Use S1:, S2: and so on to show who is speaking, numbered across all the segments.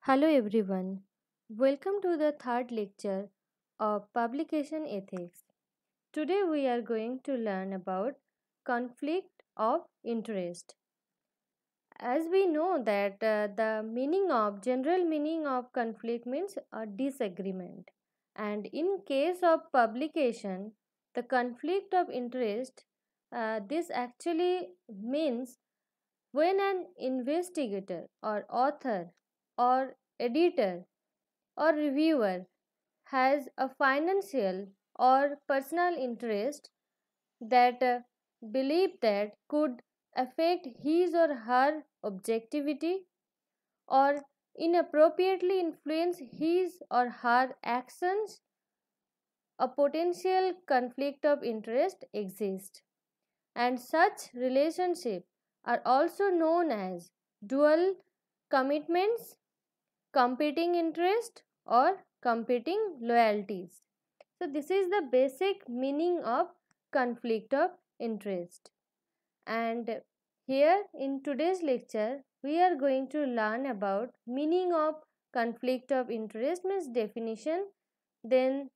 S1: Hello everyone. Welcome to the third lecture of Publication Ethics. Today we are going to learn about conflict of interest. As we know that the general meaning of conflict means a disagreement, and in case of publication the conflict of interest, this actually means when an investigator or author or editor or reviewer has a financial or personal interest that belief that could affect his or her objectivity or inappropriately influence his or her actions, a potential conflict of interest exists, and such relationships are also known as dual commitments, competing interest, or competing loyalties. So, this is the basic meaning of conflict of interest. And here in today's lecture, we are going to learn about meaning of conflict of interest means definition, then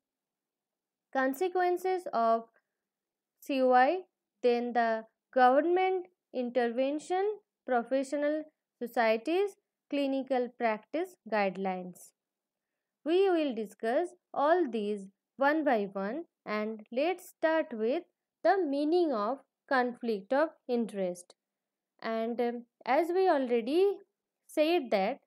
S1: consequences of COI, then the government intervention, professional societies, clinical practice guidelines. We will discuss all these one by one, and let's start with the meaning of conflict of interest. And as we already said that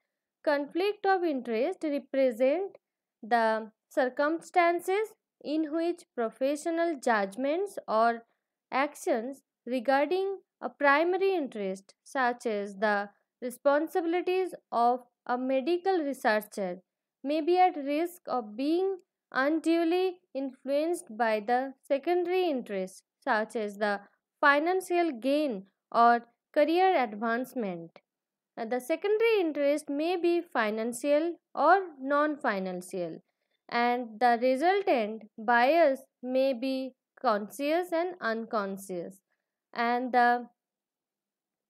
S1: conflict of interest represent the circumstances in which professional judgments or actions regarding a primary interest, such as the responsibilities of a medical researcher, may be at risk of being unduly influenced by the secondary interests, such as the financial gain or career advancement. The secondary interest may be financial or non financial, and the resultant bias may be conscious and unconscious. And the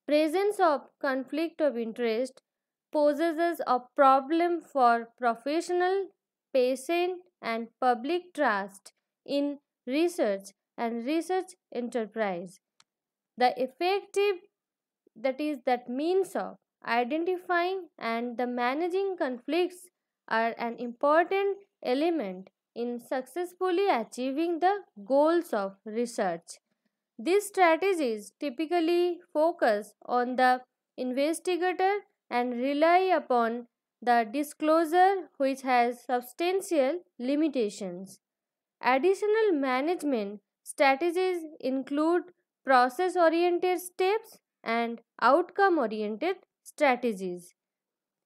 S1: presence of conflict of interest poses as a problem for professional, patient, and public trust in research and research enterprise. The effective, that means of identifying and the managing conflicts are an important element in successfully achieving the goals of research. These strategies typically focus on the investigator and rely upon the disclosure, which has substantial limitations. Additional management strategies include process oriented steps and outcome oriented strategies.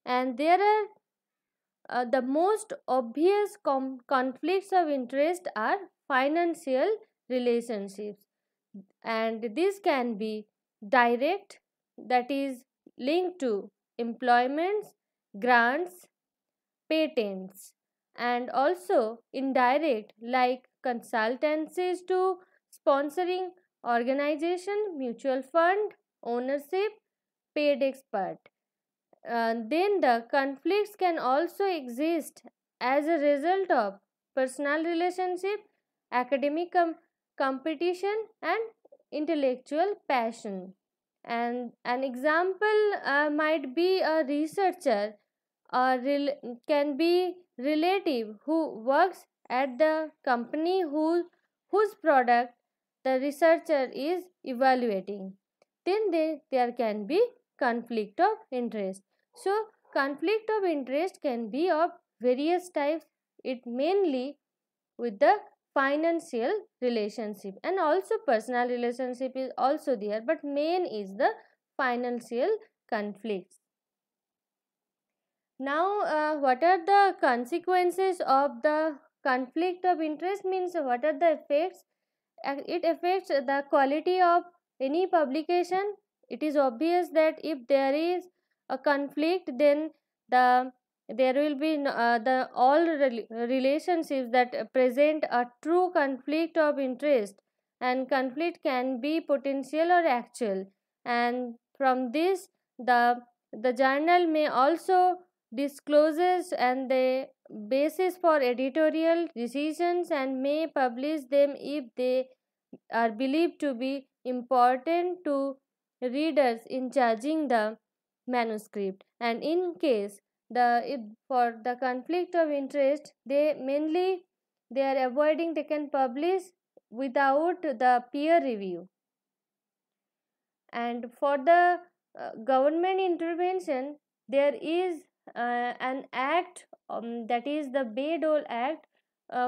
S1: And there are the most obvious conflicts of interest are financial relationships, and this can be direct, that is linked to employments, grants, patents, and also indirect like consultancies to sponsoring organization, mutual fund, ownership, paid expert. Then the conflicts can also exist as a result of personal relationship, academic competition, and intellectual passion. And an example might be a researcher or can be relative who works at the company whose product the researcher is evaluating. Then there can be conflict of interest. So, conflict of interest can be of various types. It mainly with the financial relationship, and also personal relationship is also there, but main is the financial conflicts. Now, what are the consequences of the conflict of interest means what are the effects? It affects the quality of any publication. It is obvious that if there is a conflict, then the there will be the all relationships that present a true conflict of interest, and conflict can be potential or actual, and from this the journal may also discloses and the basis for editorial decisions and may publish them if they are believed to be important to readers in judging the manuscript. And in case the if for the conflict of interest, they are avoiding, they can publish without the peer review. And for the government intervention, there is an act, that is the Bayh-Dole Act,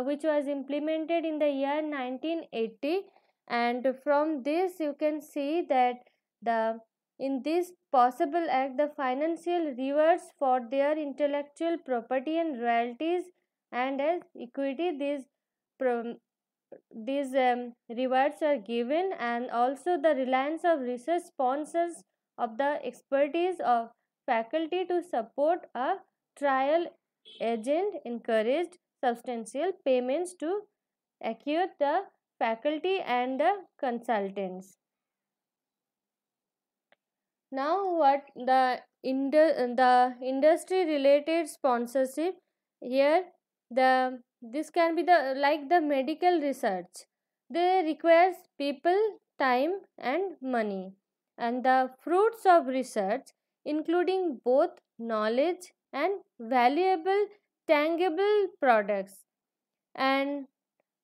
S1: which was implemented in the year 1980. And from this you can see that the in this possible act, the financial rewards for their intellectual property and royalties and as equity, these rewards are given, and also the reliance of research sponsors of the expertise of faculty to support a trial agent encouraged substantial payments to acquire the faculty and the consultants. Now, what the industry related sponsorship here, the this can be the like the medical research. They requires people, time, and money, and the fruits of research, including both knowledge and valuable tangible products, and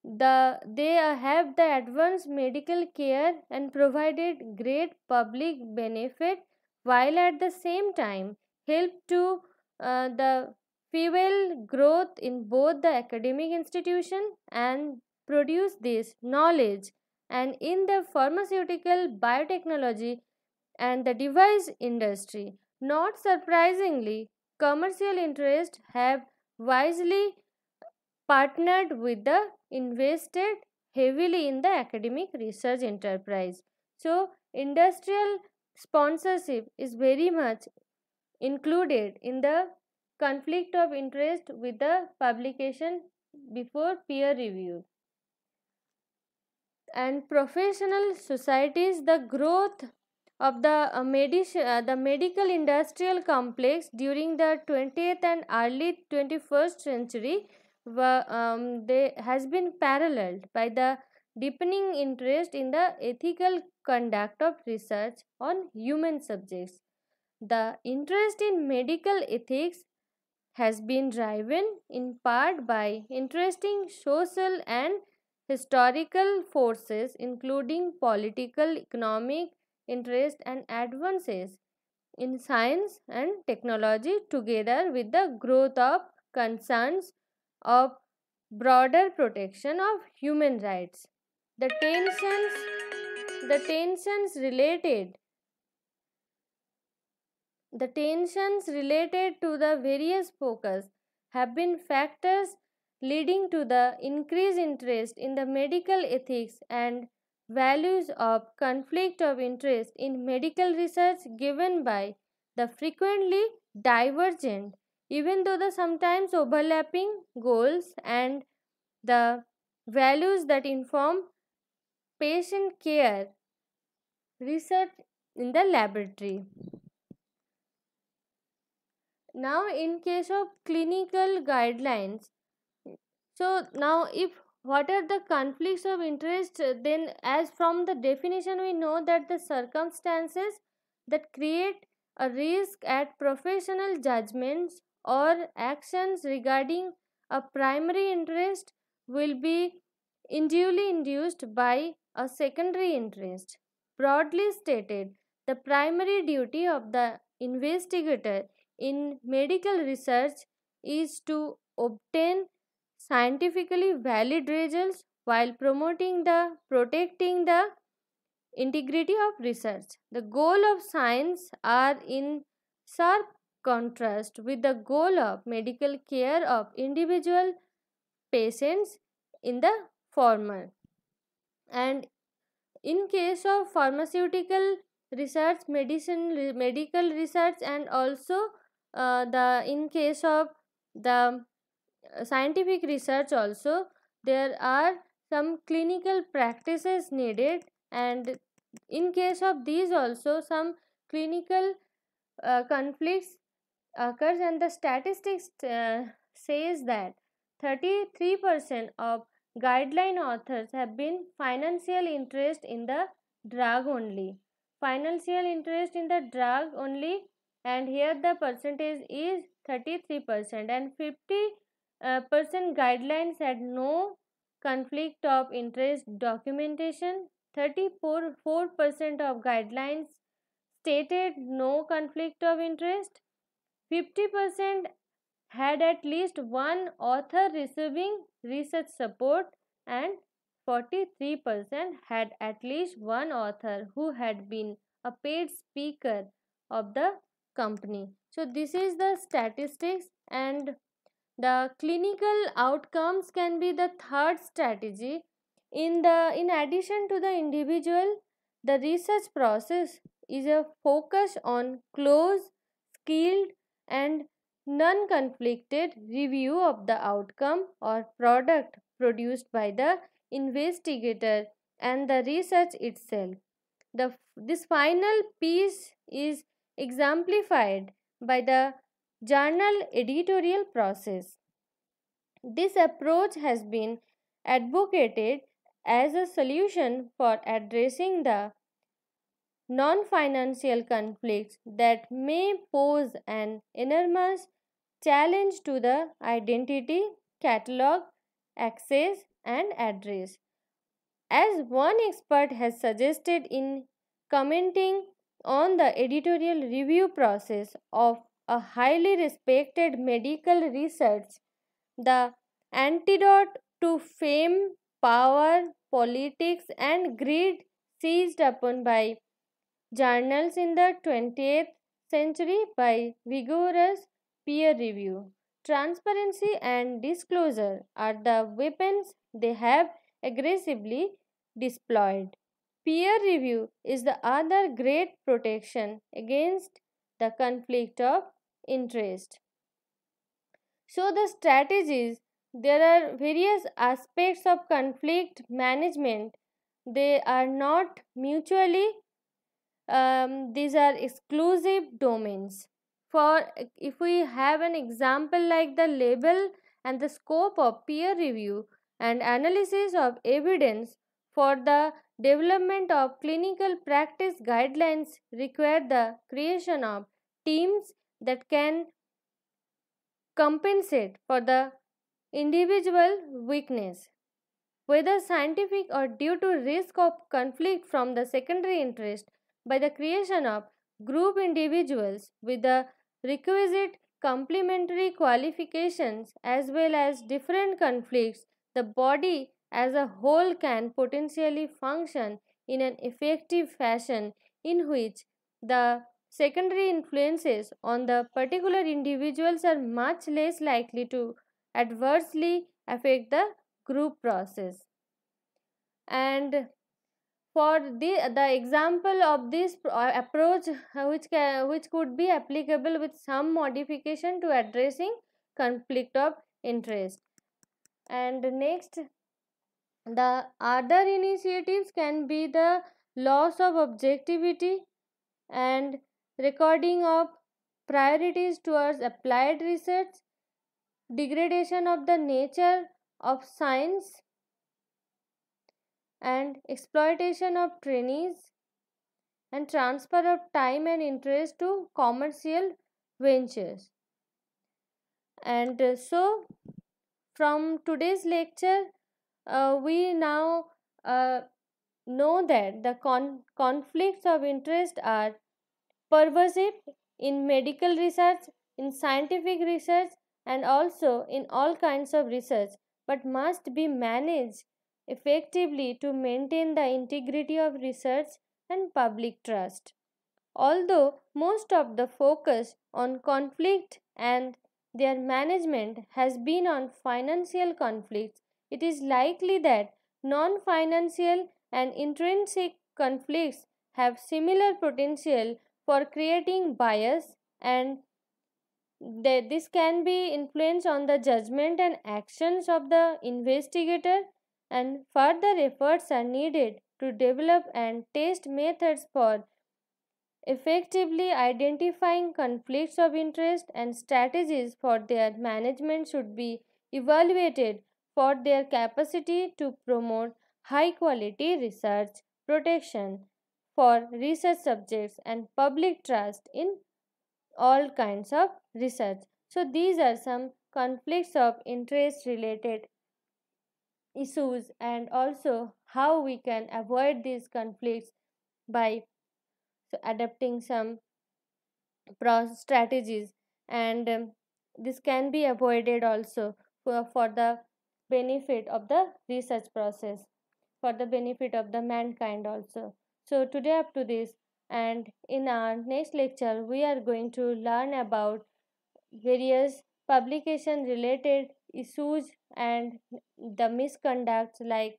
S1: they have the advanced medical care and provided great public benefit, while at the same time help to the fuel growth in both the academic institution and produce this knowledge. And in the pharmaceutical, biotechnology, and the device industry, not surprisingly, commercial interests have wisely partnered with the invested heavily in the academic research enterprise. So industrial sponsorship is very much included in the conflict of interest with the publication before peer review. And professional societies, the growth of the medical industrial complex during the 20th and early 21st century has been paralleled by the deepening interest in the ethical conduct of research on human subjects. The interest in medical ethics has been driven in part by interesting social and historical forces, including political, economic interest, and advances in science and technology, together with the growth of concerns of broader protection of human rights. The tensions related the tensions related to the various focus have been factors leading to the increased interest in the medical ethics and values of conflict of interest in medical research, given by the frequently divergent, even though the sometimes overlapping goals and the values that inform patient care research in the laboratory. Now, in case of clinical guidelines, so now if what are the conflicts of interest, then as from the definition we know that the circumstances that create a risk at professional judgments or actions regarding a primary interest will be unduly induced by a secondary interest. Broadly stated, the primary duty of the investigator in medical research is to obtain scientifically valid results while protecting the integrity of research. The goal of science are in sharp contrast with the goal of medical care of individual patients in the former. And in case of pharmaceutical research, medical research, and also the in case of the scientific research also, there are some clinical practices needed, and in case of these also some clinical conflicts occurs, and the statistics says that 33% of guideline authors have been financial interest in the drug only. Financial interest in the drug only, and here the percentage is 33%, and 50% guidelines had no conflict of interest documentation. 34% of guidelines stated no conflict of interest. 50% had at least one author receiving research support, and 43% had at least one author who had been a paid speaker of the company. So this is the statistics, and the clinical outcomes can be the third strategy. In addition to the individual, the research process is a focus on close, skilled, and non-conflicted review of the outcome or product produced by the investigator and the research itself. This final piece is exemplified by the journal editorial process. This approach has been advocated as a solution for addressing the non financial conflicts that may pose an enormous challenge to the identity, catalog, access, and address. As one expert has suggested in commenting on the editorial review process of a highly respected medical research, the antidote to fame, power, politics, and greed seized upon by journals in the 20th century by vigorous peer review. Transparency and disclosure are the weapons they have aggressively deployed. Peer review is the other great protection against the conflict of interest. So, the strategies, there are various aspects of conflict management. They are not mutually, these are exclusive domains. For if we have an example like the label and the scope of peer review and analysis of evidence for the development of clinical practice guidelines require the creation of teams that can compensate for the individual weakness, whether scientific or due to risk of conflict from the secondary interest, by the creation of group individuals with the requisite complementary qualifications as well as different conflicts. The body as a whole can potentially function in an effective fashion in which the secondary influences on the particular individuals are much less likely to adversely affect the group process. And for the example of this approach, which could be applicable with some modification to addressing conflict of interest. And next, the other initiatives can be the loss of objectivity and recording of priorities towards applied research, degradation of the nature of science, and exploitation of trainees, and transfer of time and interest to commercial ventures. And so, from today's lecture, we now know that the conflicts of interest are pervasive in medical research, in scientific research, and also in all kinds of research, but must be managed effectively to maintain the integrity of research and public trust. Although most of the focus on conflict and their management has been on financial conflicts, it is likely that non financial and intrinsic conflicts have similar potential for creating bias, and this can be influence on the judgment and actions of the investigator, and further efforts are needed to develop and test methods for Effectively identifying conflicts of interest and strategies for their management should be evaluated for their capacity to promote high quality research, protection for research subjects, and public trust in all kinds of research. So, these are some conflicts of interest related issues, and also how we can avoid these conflicts by adapting some strategies, and this can be avoided also for the benefit of the research process, for the benefit of the mankind also. So today up to this, and in our next lecture we are going to learn about various publication related issues and the misconducts like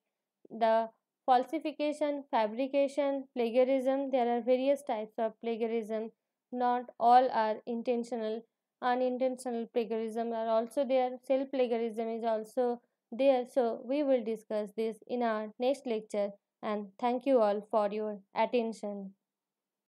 S1: the falsification, fabrication, plagiarism. There are various types of plagiarism, not all are intentional. Unintentional plagiarism are also there, self plagiarism is also there. So we will discuss this in our next lecture, and thank you all for your attention.